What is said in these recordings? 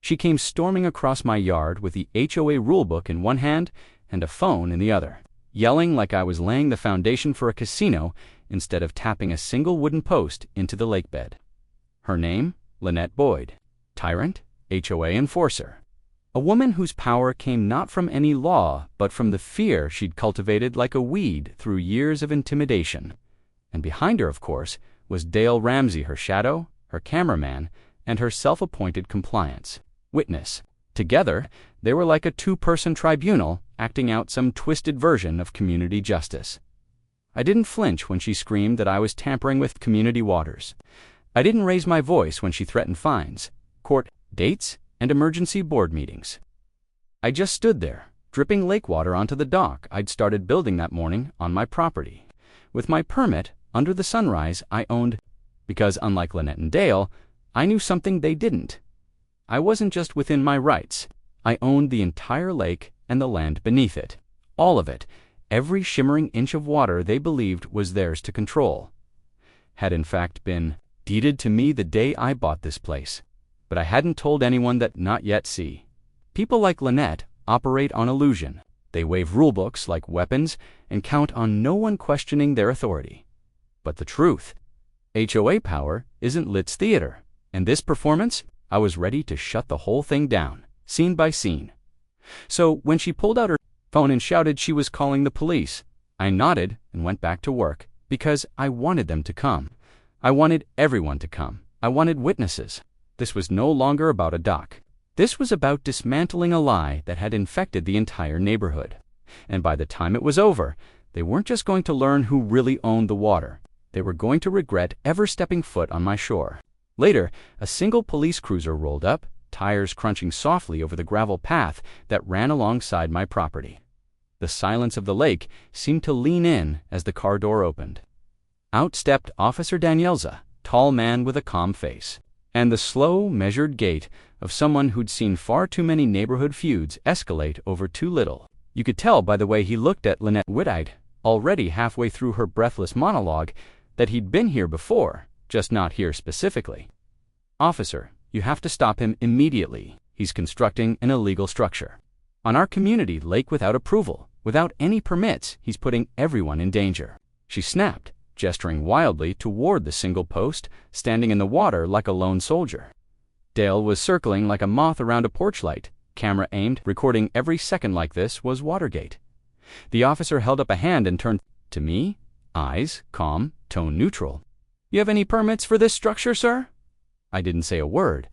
She came storming across my yard with the HOA rulebook in one hand and a phone in the other, yelling like I was laying the foundation for a casino instead of tapping a single wooden post into the lake bed. Her name? Lynette Boyd. Tyrant, HOA enforcer. A woman whose power came not from any law, but from the fear she'd cultivated like a weed through years of intimidation. And behind her, of course, was Dale Ramsey, her shadow, her cameraman, and her self-appointed compliance witness. Together, they were like a two-person tribunal acting out some twisted version of community justice. I didn't flinch when she screamed that I was tampering with community waters. I didn't raise my voice when she threatened fines, court dates, and emergency board meetings. I just stood there, dripping lake water onto the dock I'd started building that morning on my property, with my permit under the sunrise I owned, because unlike Lynette and Dale, I knew something they didn't. I wasn't just within my rights. I owned the entire lake and the land beneath it. All of it, every shimmering inch of water they believed was theirs to control, had in fact been deeded to me the day I bought this place. But I hadn't told anyone that not yet. See, people like Lynette operate on illusion. They wave rulebooks like weapons and count on no one questioning their authority. But the truth, HOA power isn't Lit's theater. And this performance, I was ready to shut the whole thing down, scene by scene. So when she pulled out her phone and shouted she was calling the police, I nodded and went back to work because I wanted them to come. I wanted everyone to come. I wanted witnesses. This was no longer about a dock. This was about dismantling a lie that had infected the entire neighborhood. And by the time it was over, they weren't just going to learn who really owned the water. They were going to regret ever stepping foot on my shore. Later, a single police cruiser rolled up, tires crunching softly over the gravel path that ran alongside my property. The silence of the lake seemed to lean in as the car door opened. Out stepped Officer Danielza, tall man with a calm face, and the slow, measured gait of someone who'd seen far too many neighborhood feuds escalate over too little. You could tell by the way he looked at Lynette Whitide, already halfway through her breathless monologue, that he'd been here before, just not here specifically. Officer, you have to stop him immediately. He's constructing an illegal structure on our community lake without approval, without any permits. He's putting everyone in danger. She snapped, gesturing wildly toward the single post, standing in the water like a lone soldier. Dale was circling like a moth around a porch light, camera aimed, recording every second. Like this was Watergate. The officer held up a hand and turned to me, eyes calm, tone neutral. You have any permits for this structure, sir? I didn't say a word.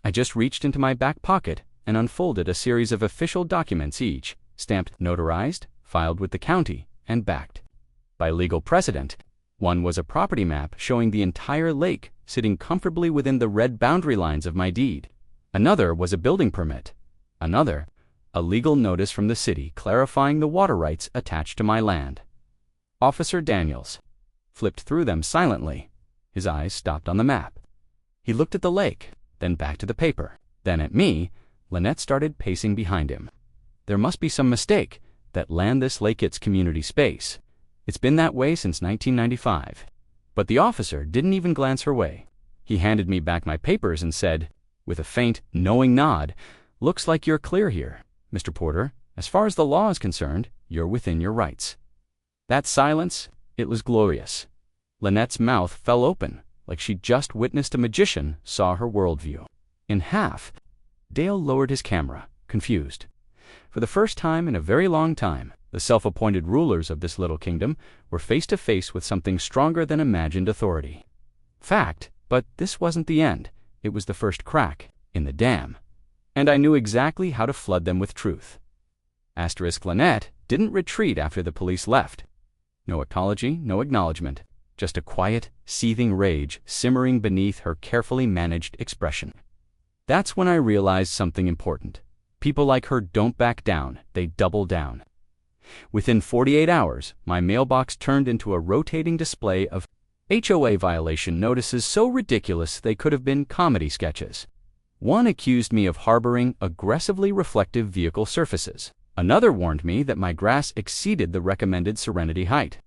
I just reached into my back pocket and unfolded a series of official documents, each stamped notarized, filed with the county, and backed by legal precedent. One was a property map showing the entire lake sitting comfortably within the red boundary lines of my deed. Another was a building permit. Another, a legal notice from the city clarifying the water rights attached to my land. Officer Daniels flipped through them silently. His eyes stopped on the map. He looked at the lake, then back to the paper, then at me. Lynette started pacing behind him. There must be some mistake. That land, this lake, its community space. It's been that way since 1995. But the officer didn't even glance her way. He handed me back my papers and said, with a faint, knowing nod, "Looks like you're clear here, Mr. Porter. As far as the law is concerned, you're within your rights." That silence, it was glorious. Lynette's mouth fell open, like she'd just witnessed a magician saw her worldview in half. Dale lowered his camera, confused. For the first time in a very long time, the self-appointed rulers of this little kingdom were face to face with something stronger than imagined authority. Fact, but this wasn't the end. It was the first crack in the dam. And I knew exactly how to flood them with truth. Lynette didn't retreat after the police left. No apology, no acknowledgement. Just a quiet, seething rage simmering beneath her carefully managed expression. That's when I realized something important. People like her don't back down, they double down. Within 48 hours, my mailbox turned into a rotating display of HOA violation notices so ridiculous they could have been comedy sketches. One accused me of harboring aggressively reflective vehicle surfaces. Another warned me that my grass exceeded the recommended serenity height.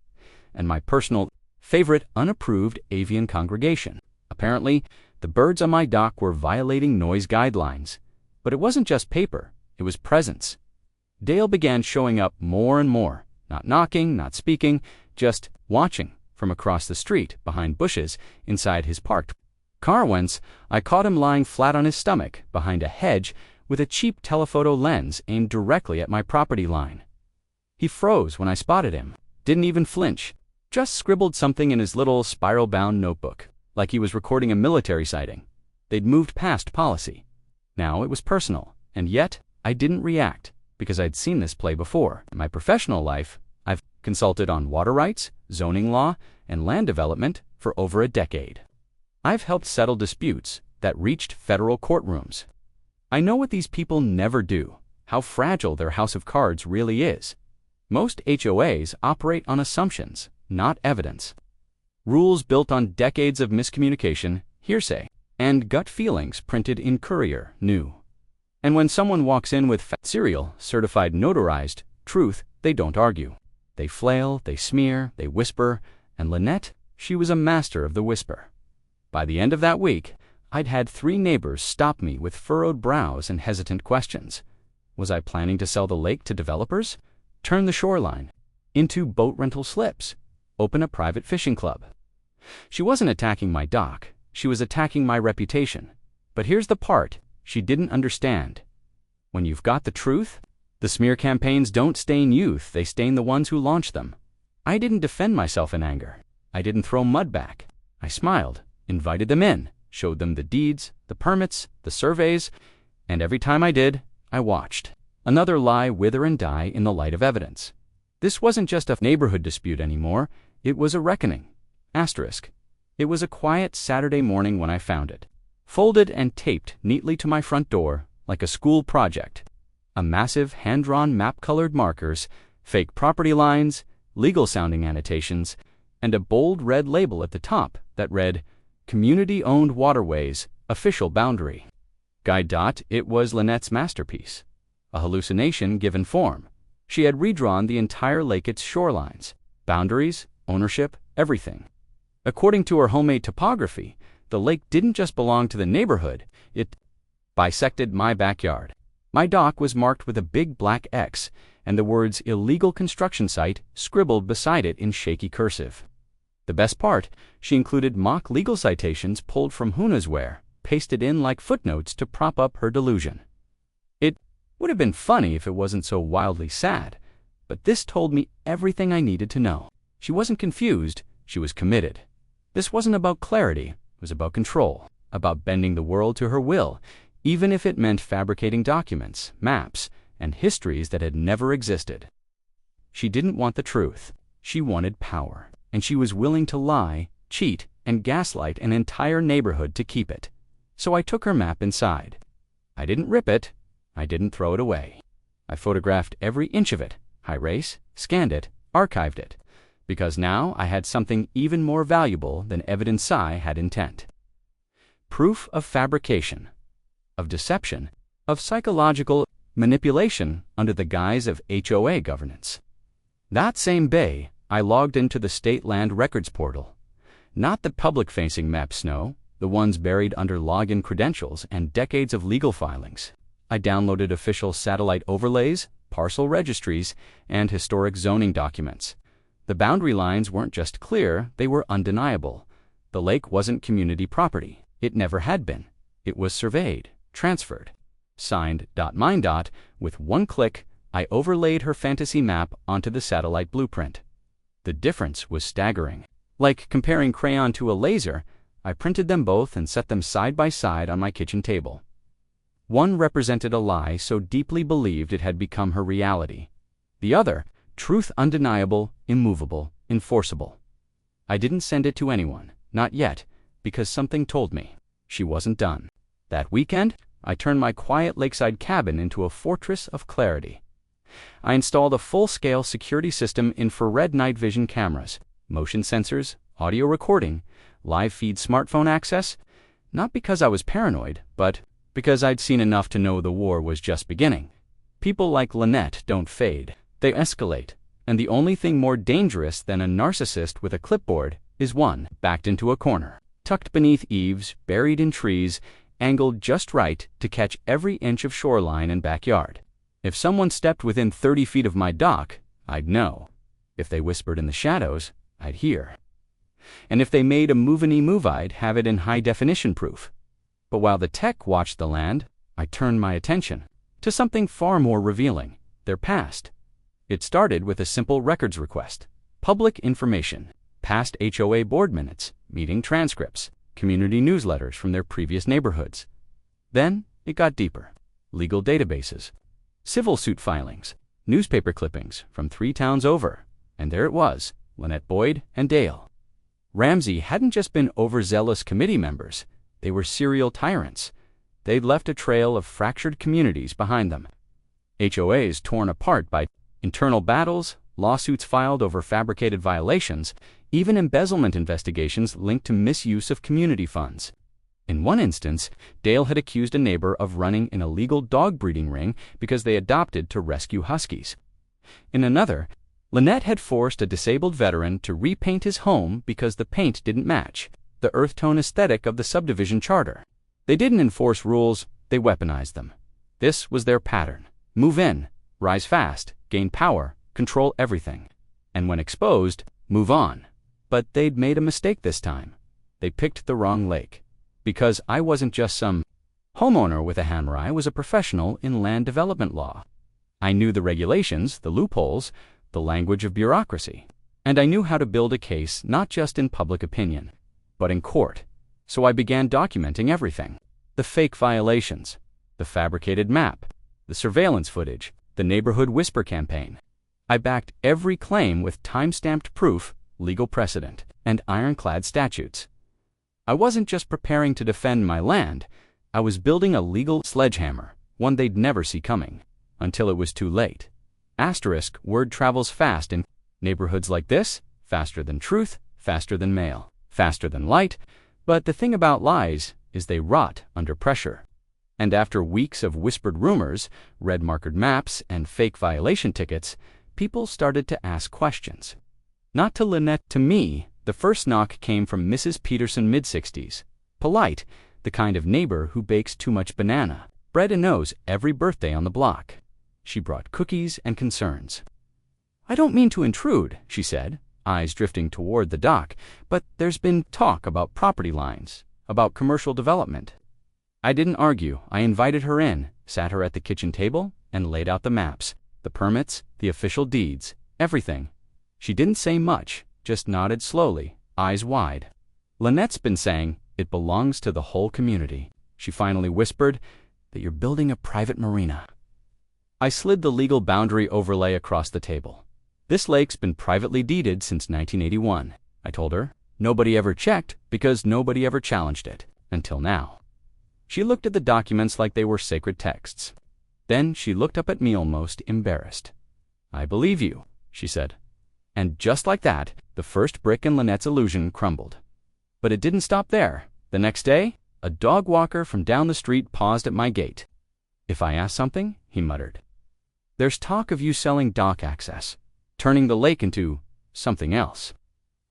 And my personal favorite unapproved avian congregation. Apparently, the birds on my dock were violating noise guidelines. But it wasn't just paper, it was presence. Dale began showing up more and more, not knocking, not speaking, just watching from across the street, behind bushes, inside his parked car. Once, I caught him lying flat on his stomach behind a hedge with a cheap telephoto lens aimed directly at my property line. He froze when I spotted him, didn't even flinch, just scribbled something in his little spiral-bound notebook, like he was recording a military sighting. They'd moved past policy. Now it was personal, and yet I didn't react, because I'd seen this play before. In my professional life, I've consulted on water rights, zoning law, and land development for over a decade. I've helped settle disputes that reached federal courtrooms. I know what these people never do, how fragile their house of cards really is. Most HOAs operate on assumptions, not evidence. Rules built on decades of miscommunication, hearsay, and gut feelings printed in Courier, New. And when someone walks in with serial, certified, notarized truth, they don't argue. They flail, they smear, they whisper, and Lynette, she was a master of the whisper. By the end of that week, I'd had 3 neighbors stop me with furrowed brows and hesitant questions. Was I planning to sell the lake to developers? Turn the shoreline into boat rental slips? Open a private fishing club? She wasn't attacking my dock, she was attacking my reputation. But here's the part she didn't understand. When you've got the truth, the smear campaigns don't stain youth, they stain the ones who launch them. I didn't defend myself in anger. I didn't throw mud back. I smiled, invited them in, showed them the deeds, the permits, the surveys, and every time I did, I watched another lie wither and die in the light of evidence. This wasn't just a neighborhood dispute anymore, it was a reckoning. Asterisk. It was a quiet Saturday morning when I found it, folded and taped neatly to my front door like a school project. A massive hand-drawn map-colored markers, fake property lines, legal-sounding annotations, and a bold red label at the top that read, Community-Owned Waterways, Official Boundary. Guide. It was Lynette's masterpiece. A hallucination given form. She had redrawn the entire lake, its shorelines, boundaries, ownership, everything. According to her homemade topography, the lake didn't just belong to the neighborhood, it bisected my backyard. My dock was marked with a big black X, and the words illegal construction site scribbled beside it in shaky cursive. The best part, she included mock legal citations pulled from HOAs, pasted in like footnotes to prop up her delusion. It would have been funny if it wasn't so wildly sad, but this told me everything I needed to know. She wasn't confused, she was committed. This wasn't about clarity, it was about control, about bending the world to her will, even if it meant fabricating documents, maps, and histories that had never existed. She didn't want the truth, she wanted power, and she was willing to lie, cheat, and gaslight an entire neighborhood to keep it. So I took her map inside. I didn't rip it, I didn't throw it away. I photographed every inch of it, high-res, scanned it, archived it, because now I had something even more valuable than evidence I had intent. Proof of fabrication, of deception, of psychological manipulation under the guise of HOA governance. That same day, I logged into the state land records portal. Not the public-facing maps, no, the ones buried under login credentials and decades of legal filings. I downloaded official satellite overlays, parcel registries, and historic zoning documents. The boundary lines weren't just clear, they were undeniable. The lake wasn't community property. It never had been. It was surveyed, transferred, signed. Mine. With one click, I overlaid her fantasy map onto the satellite blueprint. The difference was staggering. Like comparing crayon to a laser, I printed them both and set them side by side on my kitchen table. One represented a lie so deeply believed it had become her reality. The other, truth undeniable, immovable, enforceable. I didn't send it to anyone, not yet, because something told me she wasn't done. That weekend, I turned my quiet lakeside cabin into a fortress of clarity. I installed a full-scale security system, infrared night vision cameras, motion sensors, audio recording, live feed smartphone access, not because I was paranoid, but because I'd seen enough to know the war was just beginning. People like Lynette don't fade, they escalate, and the only thing more dangerous than a narcissist with a clipboard is one backed into a corner, tucked beneath eaves, buried in trees, angled just right to catch every inch of shoreline and backyard. If someone stepped within 30 feet of my dock, I'd know. If they whispered in the shadows, I'd hear. And if they made a move-any move, I'd have it in high-definition proof. But while the tech watched the land, I turned my attention to something far more revealing, their past. It started with a simple records request, public information, past HOA board minutes, meeting transcripts, community newsletters from their previous neighborhoods. Then it got deeper. Legal databases, civil suit filings, newspaper clippings from 3 towns over, and there it was, Lynette Boyd and Dale. Ramsey hadn't just been overzealous committee members, they were serial tyrants. They'd left a trail of fractured communities behind them. HOAs torn apart by internal battles, lawsuits filed over fabricated violations, even embezzlement investigations linked to misuse of community funds. In one instance, Dale had accused a neighbor of running an illegal dog breeding ring because they adopted to rescue huskies. In another, Lynette had forced a disabled veteran to repaint his home because the paint didn't match the earth tone aesthetic of the subdivision charter. They didn't enforce rules, they weaponized them. This was their pattern. Move in, rise fast, gain power, control everything. And when exposed, move on. But they'd made a mistake this time. They picked the wrong lake. Because I wasn't just some homeowner with a hammer, I was a professional in land development law. I knew the regulations, the loopholes, the language of bureaucracy. And I knew how to build a case not just in public opinion, but in court. So I began documenting everything. The fake violations, the fabricated map, the surveillance footage, the neighborhood whisper campaign. I backed every claim with time-stamped proof, legal precedent, and ironclad statutes. I wasn't just preparing to defend my land, I was building a legal sledgehammer, one they'd never see coming, until it was too late. Asterisk, word travels fast in neighborhoods like this, faster than truth, faster than mail, faster than light, but the thing about lies is they rot under pressure. And after weeks of whispered rumors, red-markered maps, and fake violation tickets, people started to ask questions. Not to Lynette, to me. The first knock came from Mrs. Peterson, mid-60s. Polite, the kind of neighbor who bakes too much banana bread and knows every birthday on the block. She brought cookies and concerns. "I don't mean to intrude," she said, eyes drifting toward the dock, "but there's been talk about property lines, about commercial development." I didn't argue. I invited her in, sat her at the kitchen table, and laid out the maps, the permits, the official deeds, everything. She didn't say much, just nodded slowly, eyes wide. "Lynette's been saying it belongs to the whole community." She finally whispered, "that you're building a private marina." I slid the legal boundary overlay across the table. "This lake's been privately deeded since 1981, I told her. Nobody ever checked because nobody ever challenged it, until now. She looked at the documents like they were sacred texts. Then she looked up at me almost embarrassed. "I believe you," she said. And just like that, the first brick in Lynette's illusion crumbled. But it didn't stop there. The next day, a dog walker from down the street paused at my gate. "If I ask something," he muttered. "There's talk of you selling dock access, turning the lake into something else."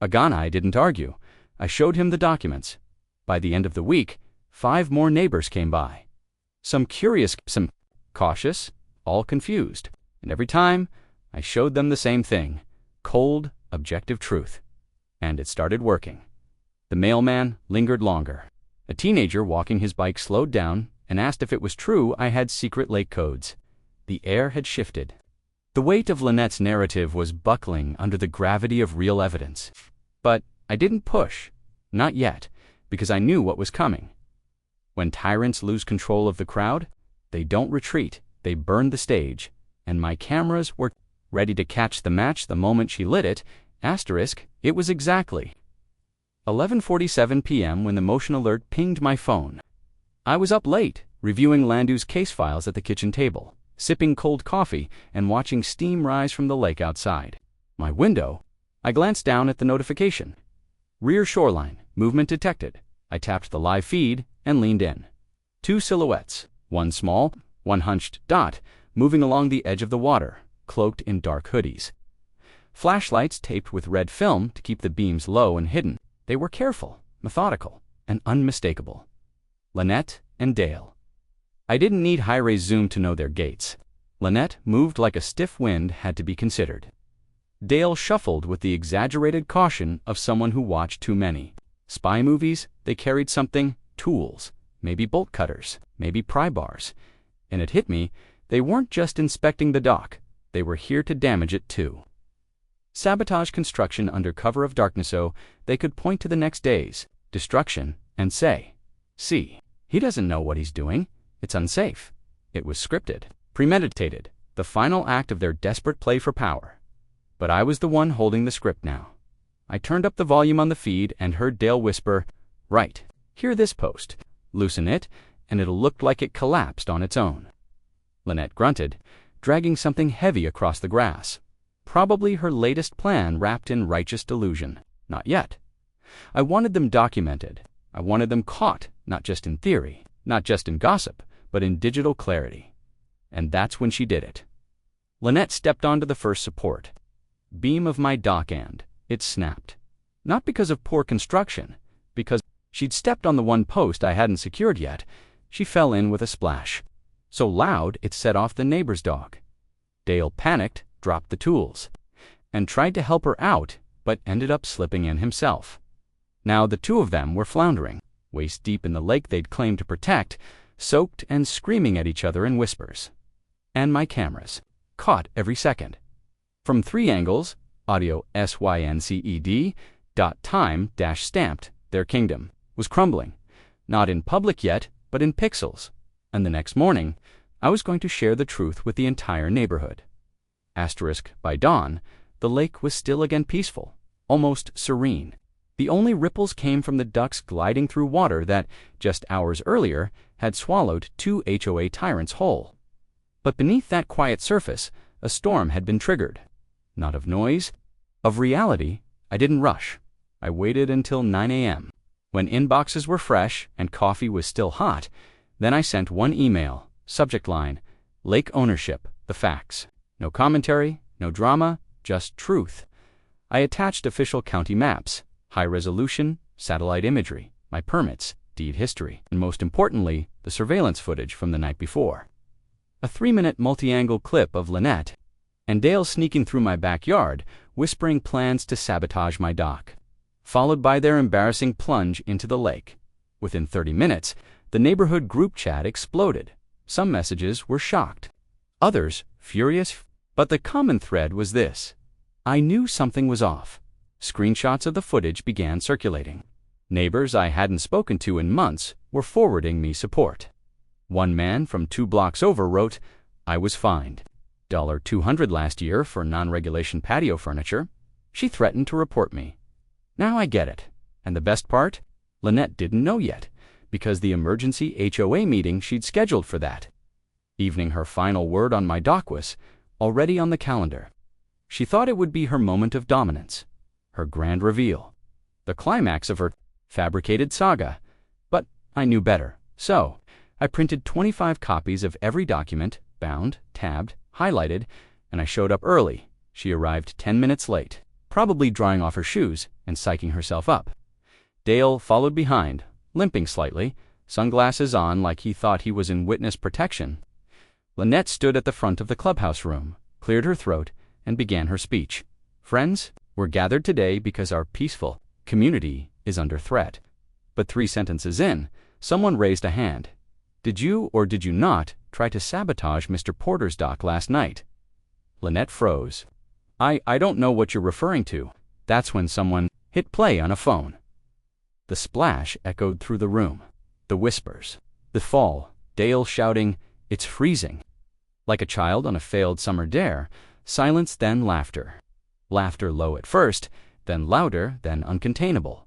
I didn't argue. I showed him the documents. By the end of the week, 5 more neighbors came by. Some curious, some cautious, all confused. And every time, I showed them the same thing. Cold, objective truth. And it started working. The mailman lingered longer. A teenager walking his bike slowed down and asked if it was true I had secret lake codes. The air had shifted. The weight of Lynette's narrative was buckling under the gravity of real evidence. But I didn't push. Not yet, because I knew what was coming. When tyrants lose control of the crowd, they don't retreat, they burn the stage. And my cameras were ready to catch the match the moment she lit it. Asterisk, it was exactly 11:47 p.m. when the motion alert pinged my phone. I was up late, reviewing land use case files at the kitchen table, sipping cold coffee and watching steam rise from the lake outside. My window, I glanced down at the notification. Rear shoreline, movement detected. I tapped the live feed and leaned in. 2 silhouettes, one small, one hunched dot, moving along the edge of the water, cloaked in dark hoodies. Flashlights taped with red film to keep the beams low and hidden. They were careful, methodical, and unmistakable. Lynette and Dale. I didn't need high-res zoom to know their gaits. Lynette moved like a stiff wind had to be considered. Dale shuffled with the exaggerated caution of someone who watched too many spy movies. They carried something, tools, maybe bolt cutters, maybe pry bars. And it hit me, they weren't just inspecting the dock, they were here to damage it too. Sabotage construction under cover of darkness so they could point to the next day's destruction and say, "See, he doesn't know what he's doing. It's unsafe." It was scripted, premeditated, the final act of their desperate play for power. But I was the one holding the script now. I turned up the volume on the feed and heard Dale whisper, "Right, hear this post. Loosen it, and it'll look like it collapsed on its own." Lynette grunted, dragging something heavy across the grass. Probably her latest plan wrapped in righteous delusion. Not yet. I wanted them documented. I wanted them caught, not just in theory, not just in gossip, but in digital clarity. And that's when she did it. Lynette stepped onto the first support beam of my dock and it snapped. Not because of poor construction, because she'd stepped on the one post I hadn't secured yet. She fell in with a splash. So loud it set off the neighbor's dog. Dale panicked, dropped the tools, and tried to help her out, but ended up slipping in himself. Now the two of them were floundering, waist deep in the lake they'd claimed to protect, soaked and screaming at each other in whispers. And my cameras, caught every second. From 3 angles, audio synced, time-stamped, their kingdom was crumbling, not in public yet, but in pixels. And the next morning, I was going to share the truth with the entire neighborhood. By dawn, the lake was still again peaceful, almost serene. The only ripples came from the ducks gliding through water that, just hours earlier, had swallowed 2 HOA tyrants whole. But beneath that quiet surface, a storm had been triggered. Not of noise, of reality. I didn't rush. I waited until 9 a.m., when inboxes were fresh and coffee was still hot. Then I sent one email, subject line, "Lake ownership, the facts." No commentary, no drama, just truth. I attached official county maps, high-resolution, satellite imagery, my permits, deed history, and most importantly, the surveillance footage from the night before. A 3-minute multi-angle clip of Lynette and Dale sneaking through my backyard, whispering plans to sabotage my dock, followed by their embarrassing plunge into the lake. Within 30 minutes, the neighborhood group chat exploded. Some messages were shocked, others furious, but the common thread was this: I knew something was off. Screenshots of the footage began circulating. Neighbors I hadn't spoken to in months were forwarding me support. One man from 2 blocks over wrote, "I was fined $200 last year for non-regulation patio furniture. She threatened to report me." Now I get it. And the best part? Lynette didn't know yet, because the emergency HOA meeting she'd scheduled for that evening, her final word on my dock, was already on the calendar. She thought it would be her moment of dominance, her grand reveal, the climax of her fabricated saga. But I knew better. So I printed 25 copies of every document, bound, tabbed, highlighted, and I showed up early. She arrived 10 minutes late, probably drying off her shoes and psyching herself up. Dale followed behind, limping slightly, sunglasses on like he thought he was in witness protection. Lynette stood at the front of the clubhouse room, cleared her throat, and began her speech. "Friends, we're gathered today because our peaceful community is under threat." But 3 sentences in, someone raised a hand. "Did you or did you not try to sabotage Mr. Porter's dock last night?" Lynette froze. I don't know what you're referring to." That's when someone hit play on a phone. The splash echoed through the room. The whispers. The fall. Dale shouting, "It's freezing." Like a child on a failed summer dare, silence, then laughter. Laughter low at first, then louder, then uncontainable.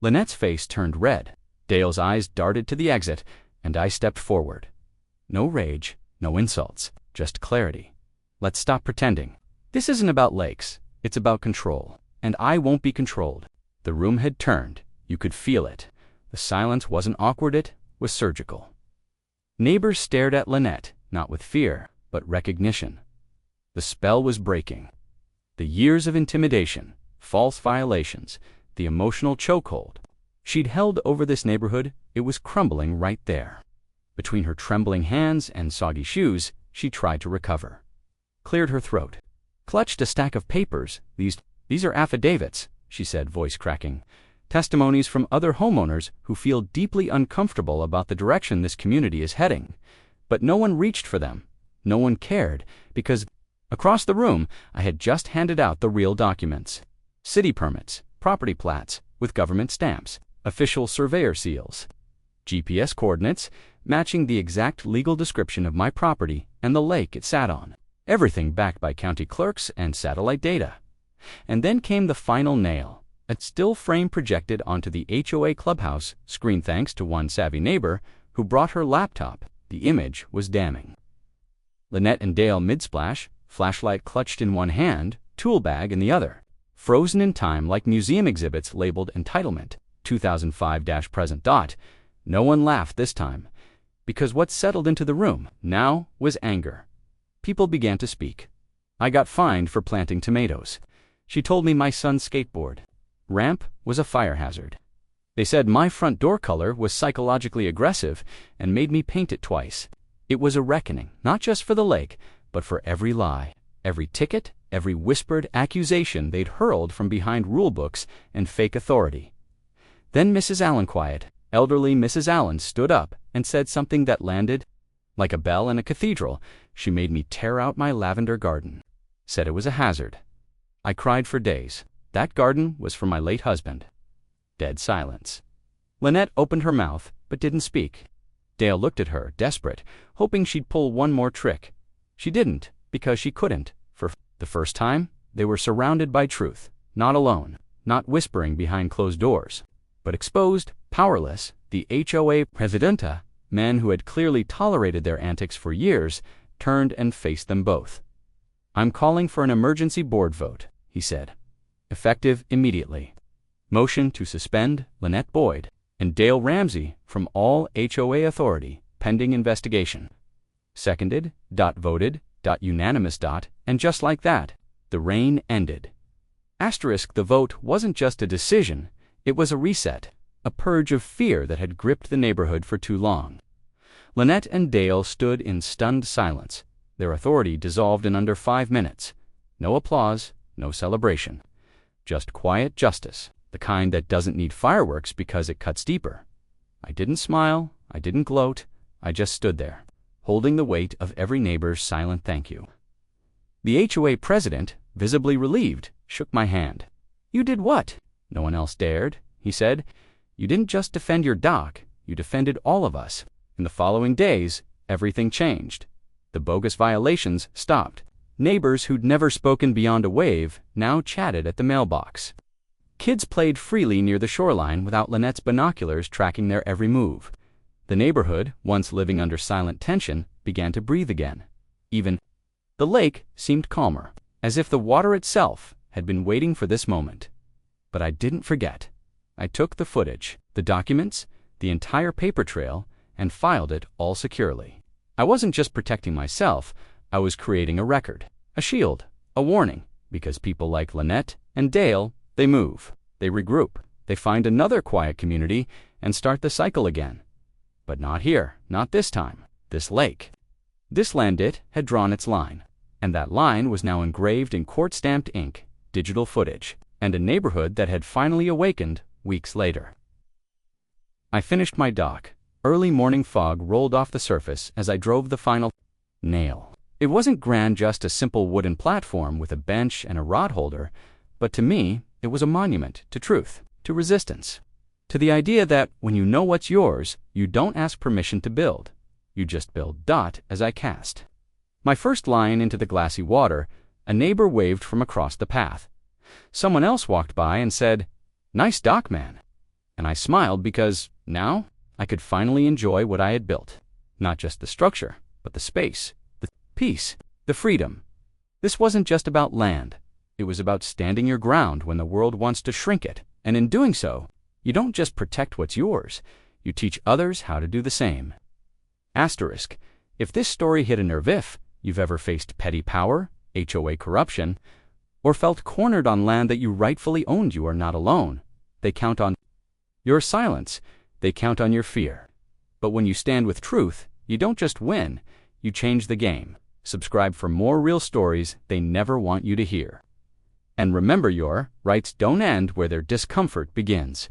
Lynette's face turned red. Dale's eyes darted to the exit, and I stepped forward. No rage, no insults, just clarity. Let's stop pretending. This isn't about lakes. It's about control. And I won't be controlled. The room had turned. You could feel it. The silence wasn't awkward, it was surgical. Neighbors stared at Lynette, not with fear, but recognition. The spell was breaking. The years of intimidation, false violations, the emotional chokehold she'd held over this neighborhood, it was crumbling right there. Between her trembling hands and soggy shoes, she tried to recover. Cleared her throat. Clutched a stack of papers. These are affidavits, she said, voice cracking. Testimonies from other homeowners who feel deeply uncomfortable about the direction this community is heading. But no one reached for them. No one cared, because across the room, I had just handed out the real documents. City permits, property plats with government stamps, official surveyor seals, GPS coordinates matching the exact legal description of my property and the lake it sat on. Everything backed by county clerks and satellite data. And then came the final nail, a still frame projected onto the HOA clubhouse screen thanks to one savvy neighbor who brought her laptop. The image was damning. Lynette and Dale mid-splash, flashlight clutched in one hand, tool bag in the other. Frozen in time like museum exhibits labeled entitlement, 2005-present. No one laughed this time, because what settled into the room now was anger. People began to speak. I got fined for planting tomatoes. She told me my son's skateboard ramp was a fire hazard. They said my front door color was psychologically aggressive and made me paint it twice. It was a reckoning, not just for the lake, but for every lie, every ticket, every whispered accusation they'd hurled from behind rulebooks and fake authority. Then Mrs. Allen, elderly Mrs. Allen, stood up and said something that landed like a bell in a cathedral. She made me tear out my lavender garden. Said it was a hazard. I cried for days. That garden was for my late husband. Dead silence. Lynette opened her mouth, but didn't speak. Dale looked at her, desperate, hoping she'd pull one more trick. She didn't, because she couldn't. For the first time, they were surrounded by truth, not alone, not whispering behind closed doors, but exposed, powerless. The HOA presidenta, men who had clearly tolerated their antics for years, turned and faced them both. "I'm calling for an emergency board vote," he said. "Effective immediately. Motion to suspend Lynette Boyd and Dale Ramsey from all HOA authority, pending investigation." Seconded, voted, unanimous, and just like that, the rain ended. The vote wasn't just a decision, it was a reset, a purge of fear that had gripped the neighborhood for too long. Lynette and Dale stood in stunned silence, their authority dissolved in under 5 minutes. No applause, no celebration. Just quiet justice, the kind that doesn't need fireworks because it cuts deeper. I didn't smile, I didn't gloat, I just stood there, holding the weight of every neighbor's silent thank you. The HOA president, visibly relieved, shook my hand. "You did what?" "No one else dared," he said. "You didn't just defend your dock, you defended all of us." In the following days, everything changed. The bogus violations stopped. Neighbors who'd never spoken beyond a wave now chatted at the mailbox. Kids played freely near the shoreline without Lynette's binoculars tracking their every move. The neighborhood, once living under silent tension, began to breathe again. Even the lake seemed calmer, as if the water itself had been waiting for this moment. But I didn't forget. I took the footage, the documents, the entire paper trail, and filed it all securely. I wasn't just protecting myself, I was creating a record, a shield, a warning, because people like Lynette and Dale, they move, they regroup, they find another quiet community and start the cycle again. But not here, not this time, this lake. This land had drawn its line, and that line was now engraved in court-stamped ink, digital footage, and a neighborhood that had finally awakened weeks later. I finished my dock. Early morning fog rolled off the surface as I drove the final nail. It wasn't grand, just a simple wooden platform with a bench and a rod holder, but to me, it was a monument to truth, to resistance, to the idea that when you know what's yours, you don't ask permission to build. You just build. As I cast my first line into the glassy water, a neighbor waved from across the path. Someone else walked by and said, "Nice dock, man." And I smiled because now I could finally enjoy what I had built. Not just the structure, but the space, the peace, the freedom. This wasn't just about land. It was about standing your ground when the world wants to shrink it. And in doing so, you don't just protect what's yours, you teach others how to do the same. If this story hit a nerve, if you've ever faced petty power, HOA corruption, or felt cornered on land that you rightfully owned, you are not alone. They count on your silence. They count on your fear. But when you stand with truth, you don't just win, you change the game. Subscribe for more real stories they never want you to hear. And remember, your rights don't end where their discomfort begins.